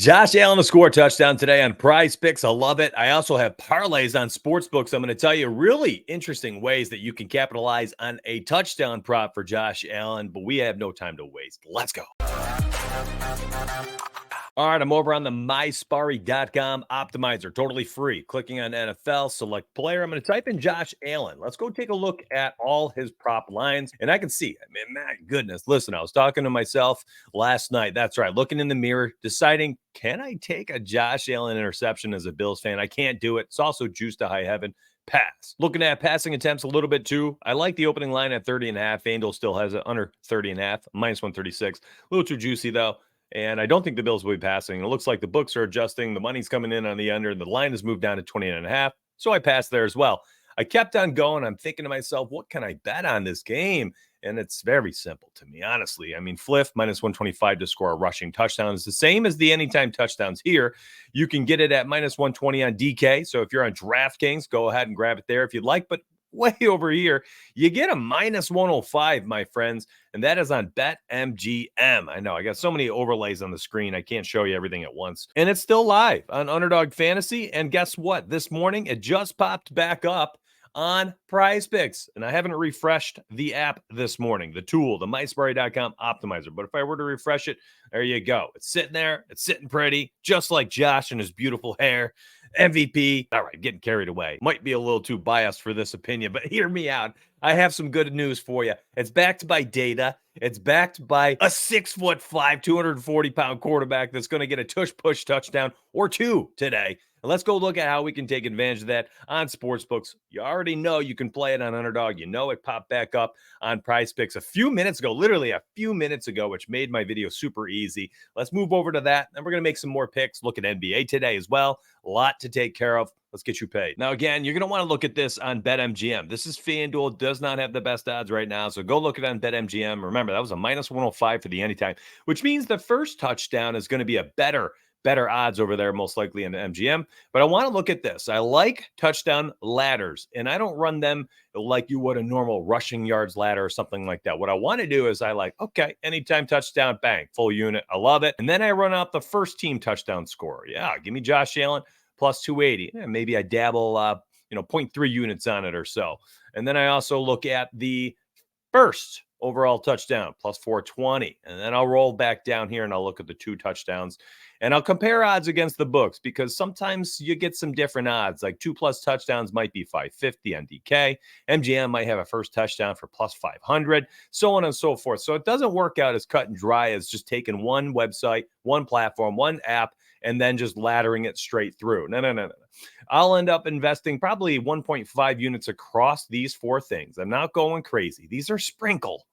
Josh Allen to score a touchdown today on PrizePicks. I love it. I also have parlays on sportsbooks. I'm going to tell you really interesting ways that you can capitalize on a touchdown prop for Josh Allen, but we have no time to waste. Let's go. All right, I'm over on the mysparry.com optimizer, totally free. Clicking on NFL, select player. I'm going to type in Josh Allen. Let's go take a look at all his prop lines. And I can see, my goodness, listen, I was talking to myself last night. That's right, looking in the mirror, deciding, can I take a Josh Allen interception as a Bills fan? I can't do it. It's also juiced to high heaven. Pass. Looking at passing attempts a little bit too. I like the opening line at 30 and a half. FanDuel still has it under 30 and a half, minus 136. A little too juicy though. And I don't think the Bills will be passing. It looks like the books are adjusting. The money's coming in on the under. The line has moved down to 20 and a half. So I passed there as well. I kept on going. I'm thinking to myself, what can I bet on this game? And it's very simple to me, honestly. I mean, Fliff minus 125 to score a rushing touchdown is the same as the anytime touchdowns here. You can get it at minus 120 on DK. So if you're on DraftKings, go ahead and grab it there if you'd like. But way over here, you get a minus 105, my friends, and that is on BetMGM. I know I got so many overlays on the screen, I can't show you everything at once. And it's still live on Underdog Fantasy. And guess what? This morning, it just popped back up on PrizePicks. And I haven't refreshed the app this morning, the tool, the mysparry.com optimizer. But if I were to refresh it, there you go. It's sitting there. It's sitting pretty, just like Josh and his beautiful hair. MVP. All right, getting carried away. Might be a little too biased for this opinion, but hear me out. I have some good news for you. It's backed by data. It's backed by a 6'5", 240-pound quarterback that's going to get a tush-push touchdown or two today. And let's go look at how we can take advantage of that on sportsbooks. You already know you can play it on Underdog. You know it popped back up on PrizePicks a few minutes ago, literally a few minutes ago, which made my video super easy. Let's move over to that. Then we're going to make some more picks. Look at NBA today as well. A lot to take care of. Let's get you paid. Now, again, you're going to want to look at this on BetMGM. This is FanDuel. Does not have the best odds right now, so go look at it on BetMGM. Remember, that was a minus 105 for the anytime, which means the first touchdown is going to be a better odds over there, most likely in MGM. But I want to look at this. I like touchdown ladders, and I don't run them like you would a normal rushing yards ladder or something like that. What I want to do is I like, okay, anytime touchdown, bang, full unit. I love it. And then I run out the first team touchdown score. Yeah, give me Josh Allen plus 280. Yeah, maybe I dabble, 0.3 units on it or so. And then I also look at the first overall touchdown plus 420. And then I'll roll back down here and I'll look at the two touchdowns and I'll compare odds against the books because sometimes you get some different odds. Like 2+ touchdowns might be 550 on DK. MGM might have a first touchdown for plus 500, so on and so forth. So it doesn't work out as cut and dry as just taking one website, one platform, one app, and then just laddering it straight through. No. I'll end up investing probably 1.5 units across these four things. I'm not going crazy. These are sprinkles,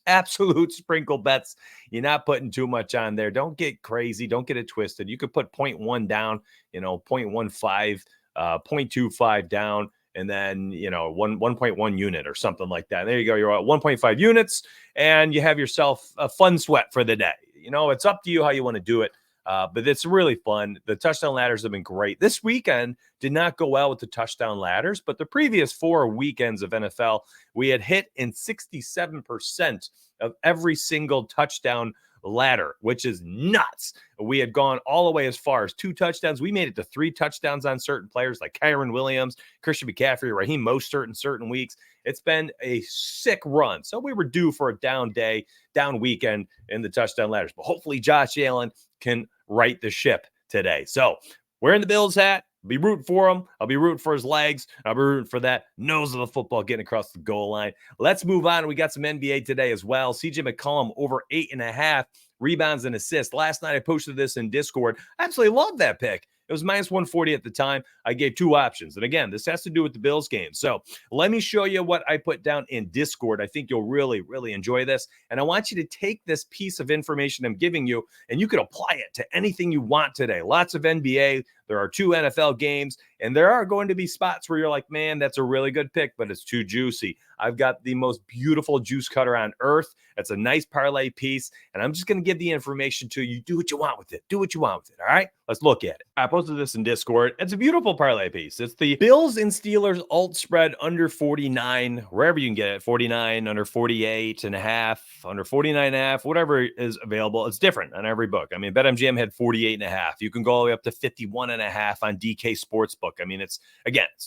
absolute sprinkle bets. You're not putting too much on there. Don't get crazy. Don't get it twisted. You could put 0.1 down, 0.15, 0.25 down, and then, 1.1 unit or something like that. There you go. You're at 1.5 units and you have yourself a fun sweat for the day. It's up to you how you want to do it. But it's really fun. The touchdown ladders have been great. This weekend did not go well with the touchdown ladders, but the previous 4 weekends of NFL, we had hit in 67% of every single touchdown ladder, which is nuts. We had gone all the way as far as 2 touchdowns. We made it to 3 touchdowns on certain players like Kyron Williams, Christian McCaffrey, Raheem Mostert in certain weeks. It's been a sick run. So we were due for a down day, down weekend in the touchdown ladders. But hopefully Josh Allen can right the ship today. So wearing the Bills hat, I'll be rooting for him. I'll be rooting for his legs. I'll be rooting for that nose of the football getting across the goal line. Let's move on. We got some NBA today as well. CJ McCollum over 8.5 rebounds and assists. Last night I posted this in Discord. I absolutely love that pick. It was minus 140 at the time. I gave 2 options. And again, this has to do with the Bills game. So let me show you what I put down in Discord. I think you'll really, really enjoy this. And I want you to take this piece of information I'm giving you, and you could apply it to anything you want today. Lots of NBA, There are 2 NFL games, and there are going to be spots where you're like, man, that's a really good pick, but it's too juicy. I've got the most beautiful juice cutter on earth. That's a nice parlay piece, and I'm just going to give the information to you. Do what you want with it. Do what you want with it. All right, let's look at it. I posted this in Discord. It's a beautiful parlay piece. It's the Bills and Steelers alt spread under 49, wherever you can get it. 49, under 48 and a half, under 49 and a half, whatever is available. It's different on every book. I mean, BetMGM had 48 and a half. You can go all the way up to 51 and a half on DK Sportsbook. I mean, it's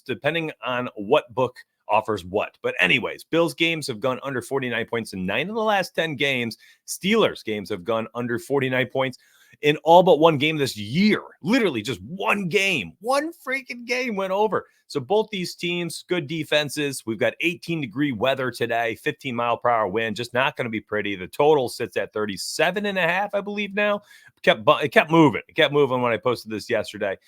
depending on what book offers what. But anyways, Bills games have gone under 49 points in 9 of the last 10 games. Steelers games have gone under 49 points in all but one game this year. Literally just one freaking game went over. So both these teams, good defenses. We've got 18-degree weather today, 15-mile-per-hour wind, just not going to be pretty. The total sits at 37 and a half, I believe now. It kept moving. It kept moving when I posted this yesterday.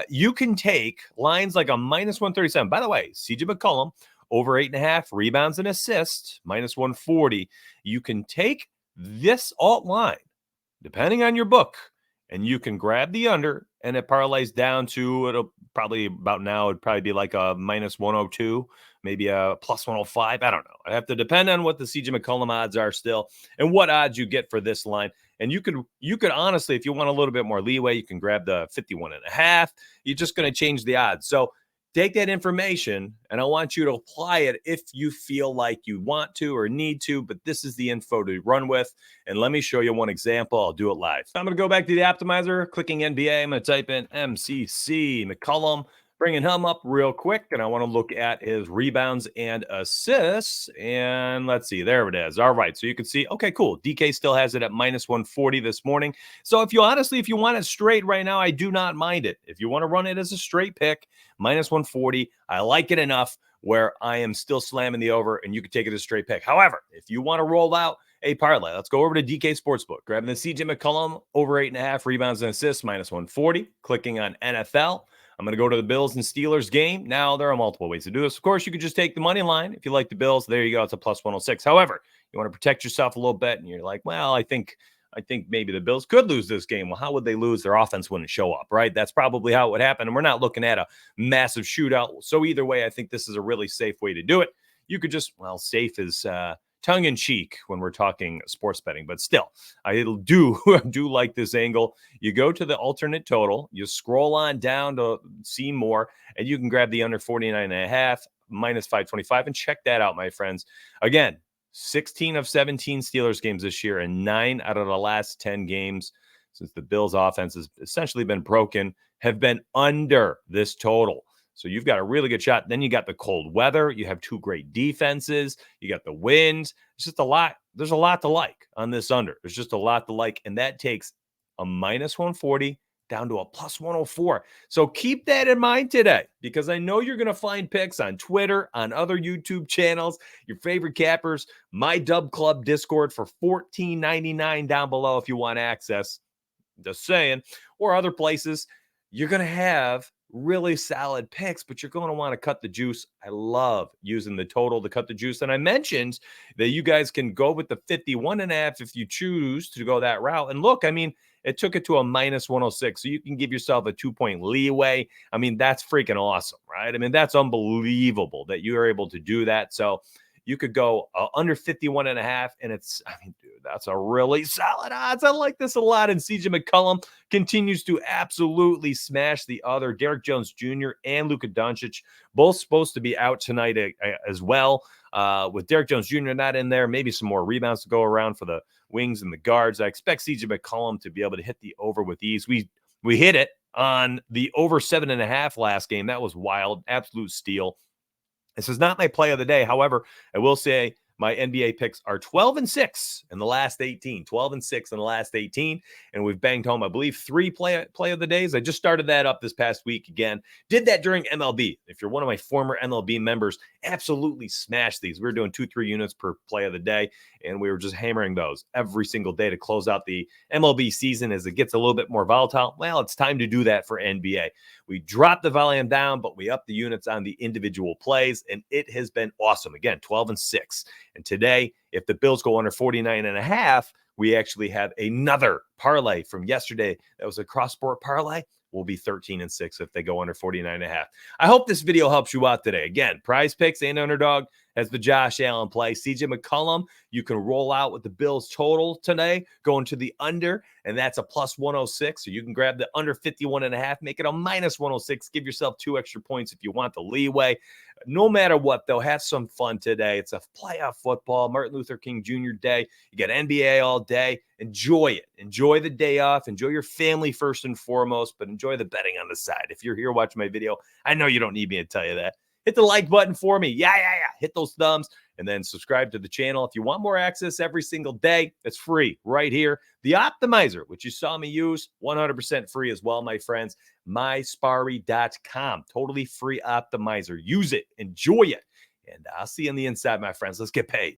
You can take lines like a minus 137. By the way, CJ McCollum, over 8.5 rebounds and assists, minus 140. You can take this alt line, depending on your book, and you can grab the under, and it parlays down to, it'll probably about now, it'd probably be like a minus 102, maybe a plus 105. I don't know. I have to depend on what the CJ McCollum odds are still and what odds you get for this line. And you could honestly, if you want a little bit more leeway, you can grab the 51 and a half. You're just going to change the odds. So take that information, and I want you to apply it if you feel like you want to or need to, but this is the info to run with. And let me show you one example. I'll do it live. I'm going to go back to the optimizer, clicking NBA. I'm going to type in MCC McCollum, bringing him up real quick, and I want to look at his rebounds and assists, and let's see, there it is. All right, so you can see, okay, cool. DK still has it at minus 140 this morning. So if you want it straight right now, I do not mind it. If you want to run it as a straight pick, minus 140, I like it enough where I am still slamming the over, and you can take it as a straight pick. However, if you want to roll out a parlay, let's go over to DK Sportsbook, grabbing the CJ McCollum, over 8.5 rebounds and assists, minus 140, clicking on NFL. I'm going to go to the Bills and Steelers game. Now, there are multiple ways to do this. Of course, you could just take the money line. If you like the Bills, there you go. It's a plus 106. However, you want to protect yourself a little bit, and you're like, well, I think maybe the Bills could lose this game. Well, how would they lose? Their offense wouldn't show up, right? That's probably how it would happen. And we're not looking at a massive shootout. So either way, I think this is a really safe way to do it. You could just, safe is tongue-in-cheek when we're talking sports betting, but still, I do like this angle. You go to the alternate total, you scroll on down to see more, and you can grab the under 49.5, minus 525, and check that out, my friends. Again, 16 of 17 Steelers games this year, and 9 out of the last 10 games since the Bills' offense has essentially been broken have been under this total. So you've got a really good shot. Then you got the cold weather. You have 2 great defenses. You got the winds. It's just a lot. There's a lot to like on this under. There's just a lot to like. And that takes a minus 140 down to a plus 104. So keep that in mind today, because I know you're going to find picks on Twitter, on other YouTube channels, your favorite cappers, my Dub Club Discord for $14.99 down below if you want access. Just saying. Or other places. You're going to have really solid picks, but you're going to want to cut the juice. I love using the total to cut the juice. And I mentioned that you guys can go with the 51.5 if you choose to go that route. And look, I mean, it took it to a minus 106. So you can give yourself a 2-point leeway. I mean, that's freaking awesome, right? I mean, that's unbelievable that you are able to do that. So you could go under 51.5, and it's, dude, that's a really solid odds. I like this a lot. And CJ McCollum continues to absolutely smash the other. Derek Jones Jr. and Luka Doncic, both supposed to be out tonight as well. With Derek Jones Jr. not in there, maybe some more rebounds to go around for the wings and the guards. I expect CJ McCollum to be able to hit the over with ease. We hit it on the over 7.5 last game. That was wild. Absolute steal. This is not my play of the day. However, I will say my NBA picks are 12-6 in the last 18. 12-6 in the last 18. And we've banged home, I believe, 3 play of the days. I just started that up this past week again. Did that during MLB. If you're one of my former MLB members, absolutely smash these. We were doing 2-3 units per play of the day, and we were just hammering those every single day to close out the MLB season as it gets a little bit more volatile. Well, it's time to do that for NBA. We dropped the volume down, but we upped the units on the individual plays, and it has been awesome. Again, 12-6. And today, if the Bills go under 49.5, we actually have another parlay from yesterday that was a cross-sport parlay. will be 13-6 if they go under 49.5. I hope this video helps you out today. Again, PrizePicks and Underdog has the Josh Allen play. CJ McCollum, you can roll out with the Bills total today, going to the under, and that's a plus 106. So you can grab the under 51.5, make it a minus 106. Give yourself 2 extra points if you want the leeway. No matter what, though, have some fun today. It's a playoff football, Martin Luther King Jr. Day. You got NBA all day. Enjoy it. Enjoy the day off. Enjoy your family first and foremost, but enjoy the betting on the side. If you're here watching my video, I know you don't need me to tell you that. Hit the like button for me. Yeah. Hit those thumbs and then subscribe to the channel. If you want more access every single day, it's free right here. The Optimizer, which you saw me use, 100% free as well, my friends. MySparry.com. Totally free Optimizer. Use it. Enjoy it. And I'll see you on the inside, my friends. Let's get paid.